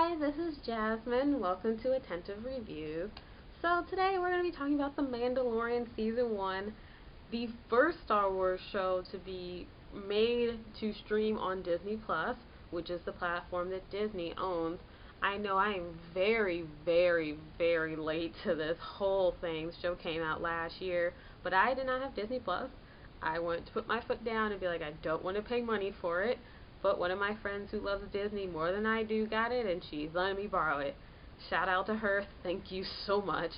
Hi, this is Jasmine. Welcome to Attentive Reviews. So today we're going to be talking about The Mandalorian Season 1, the first Star Wars show to be made to stream on Disney Plus, which is the platform that Disney owns. I know I am very, very, very late to this whole thing. The show came out last year, but I did not have Disney Plus. I wanted to put my foot down and be like, I don't want to pay money for it. But one of my friends who loves Disney more than I do got it, and she's letting me borrow it. Shout out to her. Thank you so much.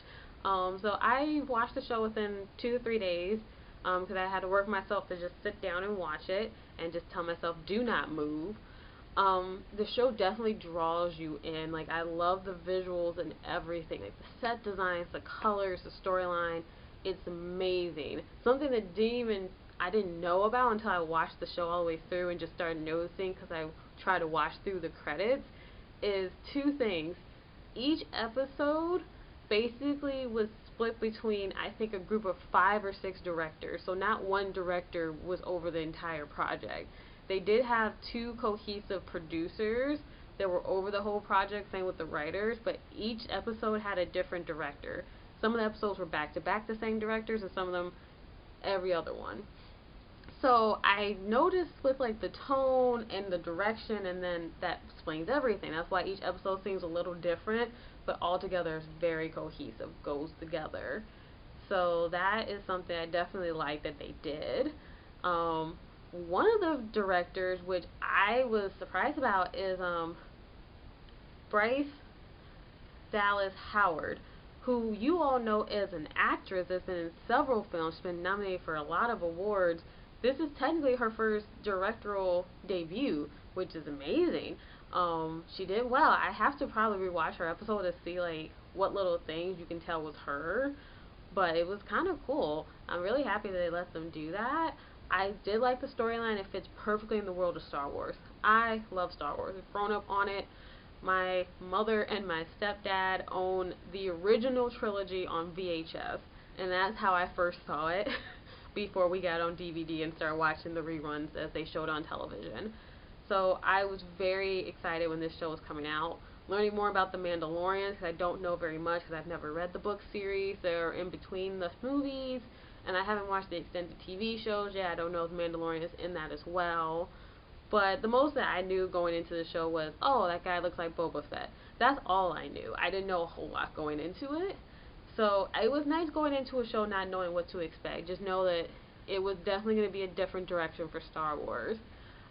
So I watched the show within 2 to 3 days because I had to work myself to just sit down and watch it and just tell myself, do not move. The show definitely draws you in. Like, I love the visuals and everything. Like, the set designs, the colors, the storyline. It's amazing. Something that I didn't know about until I watched the show all the way through and just started noticing because I try to watch through the credits is two things. Each episode basically was split between, I think, a group of 5 or 6 directors. So not one director was over the entire project. They did have 2 cohesive producers that were over the whole project, same with the writers, but each episode had a different director. Some of the episodes were back to back the same directors, and some of them every other one. So I noticed with like the tone and the direction, and then that explains everything. That's why each episode seems a little different, but altogether is very cohesive, goes together. So that is something I definitely like that they did. One of the directors, which I was surprised about, is Bryce Dallas Howard, who you all know is an actress that's been in several films. She's been nominated for a lot of awards. This is technically her first directorial debut, which is amazing. She did well. I have to probably rewatch her episode to see like what little things you can tell was her, but it was kind of cool. I'm really happy that they let them do that. I did like the storyline. It fits perfectly in the world of Star Wars. I love Star Wars. I've grown up on it. My mother and my stepdad own the original trilogy on VHS, and that's how I first saw it before we got on DVD and started watching the reruns as they showed on television. So I was very excited when this show was coming out, learning more about the Mandalorian because I don't know very much because I've never read the book series. They're in between the movies, and I haven't watched the extended TV shows yet. I don't know if Mandalorian is in that as well. But the most that I knew going into the show was, oh, that guy looks like Boba Fett. That's all I knew. I didn't know a whole lot going into it. So it was nice going into a show not knowing what to expect. Just know that it was definitely going to be a different direction for Star Wars.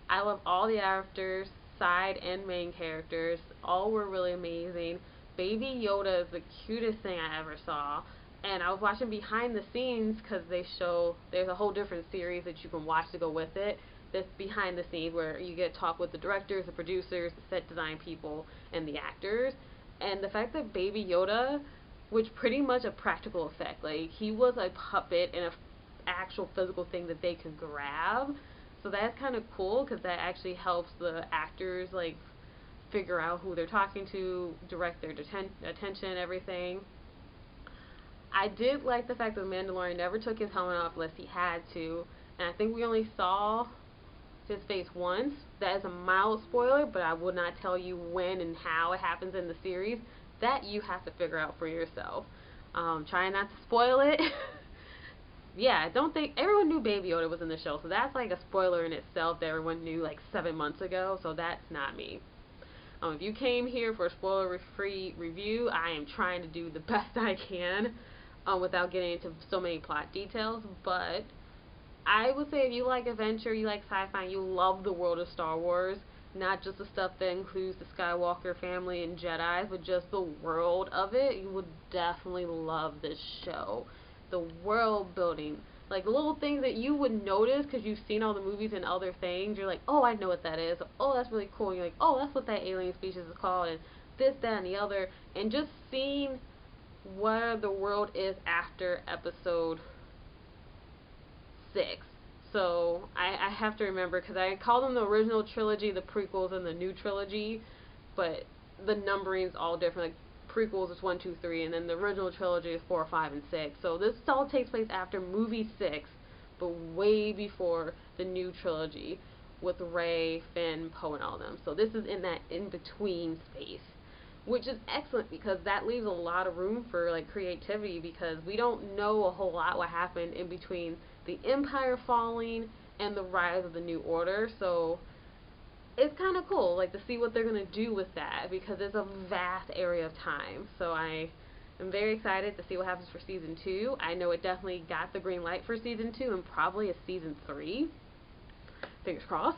I love all the actors, side and main characters. All were really amazing. Baby Yoda is the cutest thing I ever saw. And I was watching behind the scenes because there's a whole different series that you can watch to go with it. This behind the scenes where you get to talk with the directors, the producers, the set design people, and the actors. And the fact that Baby Yoda, which pretty much a practical effect, like he was a puppet and a actual physical thing that they could grab. So that's kind of cool because that actually helps the actors like figure out who they're talking to, direct their attention, everything. I did like the fact that Mandalorian never took his helmet off unless he had to, and I think we only saw his face once. That is a mild spoiler, but I will not tell you when and how it happens in the series. That you have to figure out for yourself. Trying not to spoil it. Yeah, I don't think everyone knew Baby Yoda was in the show, so that's like a spoiler in itself that everyone knew like 7 months ago, so that's not me. If you came here for a spoiler-free review, I am trying to do the best I can without getting into so many plot details, but I would say if you like adventure, you like sci-fi, you love the world of Star Wars, not just the stuff that includes the Skywalker family and Jedi, but just the world of it, you would definitely love this show. The world building, like little things that you would notice because you've seen all the movies and other things, you're like, oh, I know what that is. Oh, that's really cool. And you're like, oh, that's what that alien species is called, and this, that, and the other. And just seeing where the world is after episode 6. So I have to remember because I call them the original trilogy, the prequels, and the new trilogy, but the numbering's all different. Like prequels is 1, 2, 3, and then the original trilogy is 4, 5, and 6. So this all takes place after movie 6, but way before the new trilogy with Rey, Finn, Poe, and all of them. So this is in that in-between space. which is excellent because that leaves a lot of room for like creativity, because we don't know a whole lot what happened in between the Empire falling and the rise of the New Order. So it's kind of cool, like, to see what they're going to do with that, because it's a vast area of time. So I am very excited to see what happens for season 2. I know it definitely got the green light for season 2 and probably a season 3. Fingers crossed.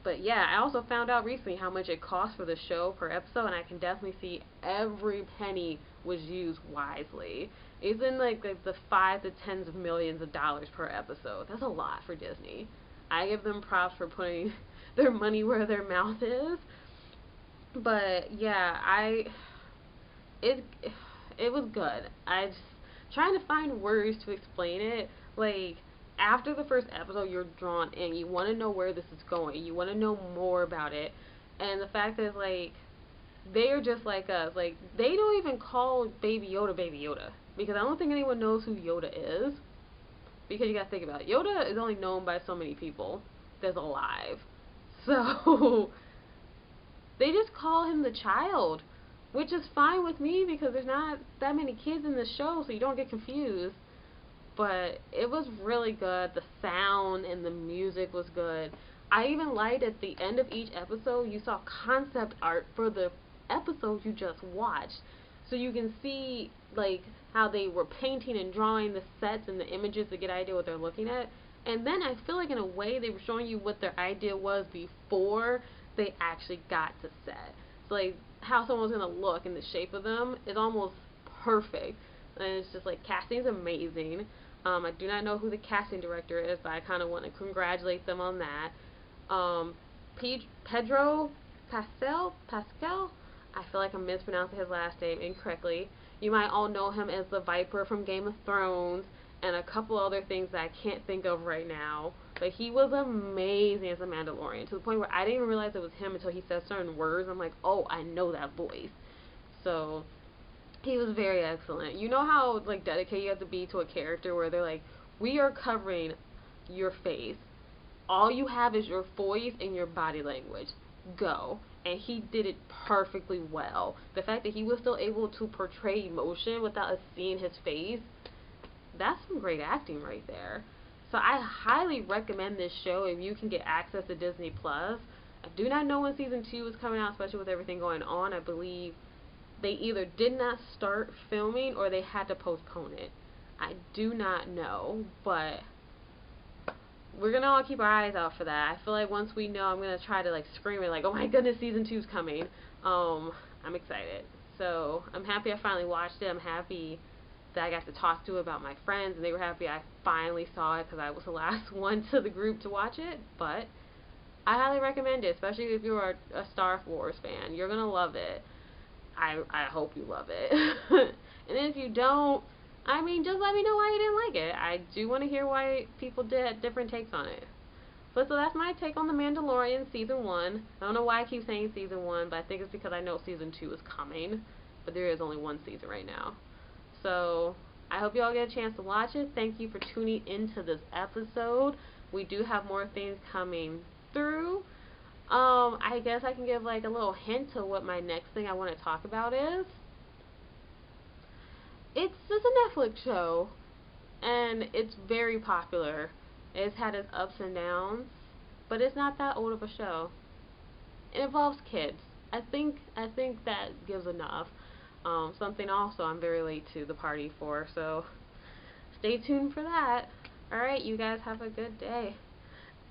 But yeah, I also found out recently how much it costs for the show per episode, and I can definitely see every penny was used wisely. It's in like the 5 to tens of millions of dollars per episode. That's a lot for Disney. I give them props for putting their money where their mouth is. But yeah, it it was good. I just trying to find words to explain it. Like, after the first episode, you're drawn in. You want to know where this is going. You want to know more about it. And the fact is, like, they are just like us. Like, they don't even call Baby Yoda, because I don't think anyone knows who Yoda is. Because you gotta think about it. Yoda is only known by so many people that's alive. So, they just call him the child, which is fine with me because there's not that many kids in the show, so you don't get confused. But it was really good. The sound and the music was good. I even liked at the end of each episode, you saw concept art for the episode you just watched. So you can see, like, how they were painting and drawing the sets and the images to get an idea what they're looking at. And then I feel like in a way they were showing you what their idea was before they actually got to set. So, like, how someone's going to look and the shape of them is almost perfect. And it's just like, casting's amazing. I do not know who the casting director is, but I kind of want to congratulate them on that. Pedro Pascal, I feel like I'm mispronouncing his last name incorrectly. You might all know him as the Viper from Game of Thrones and a couple other things that I can't think of right now. But he was amazing as a Mandalorian, to the point where I didn't even realize it was him until he said certain words. I'm like, oh, I know that voice. So he was very excellent. You know how, like, dedicated you have to be to a character where they're like, we are covering your face. All you have is your voice and your body language. Go. And he did it perfectly well. The fact that he was still able to portray emotion without us seeing his face, that's some great acting right there. So I highly recommend this show if you can get access to Disney Plus. I do not know when season 2 is coming out, especially with everything going on. I believe they either did not start filming or they had to postpone it. I do not know, but we're gonna all keep our eyes out for that. I feel like once we know, I'm gonna try to, like, scream it, like, oh my goodness, season 2's coming. I'm excited. So I'm happy I finally watched it. I'm happy that I got to talk to it about my friends, and they were happy I finally saw it because I was the last one to the group to watch it. But I highly recommend it, especially if you're a Star Wars fan. You're gonna love it. I hope you love it. And if you don't, I mean, just let me know why you didn't like it. I do want to hear why people did different takes on it. But so that's my take on The Mandalorian Season 1. I don't know why I keep saying Season 1, but I think it's because I know Season 2 is coming. But there is only one season right now. So I hope you all get a chance to watch it. Thank you for tuning into this episode. We do have more things coming through. I guess I can give, like, a little hint to what my next thing I want to talk about is. It's just a Netflix show, and it's very popular. It's had its ups and downs, but it's not that old of a show. It involves kids. I think that gives enough. Something also I'm very late to the party for, so stay tuned for that. Alright, you guys have a good day.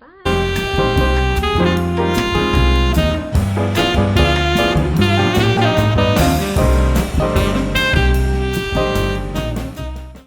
Bye.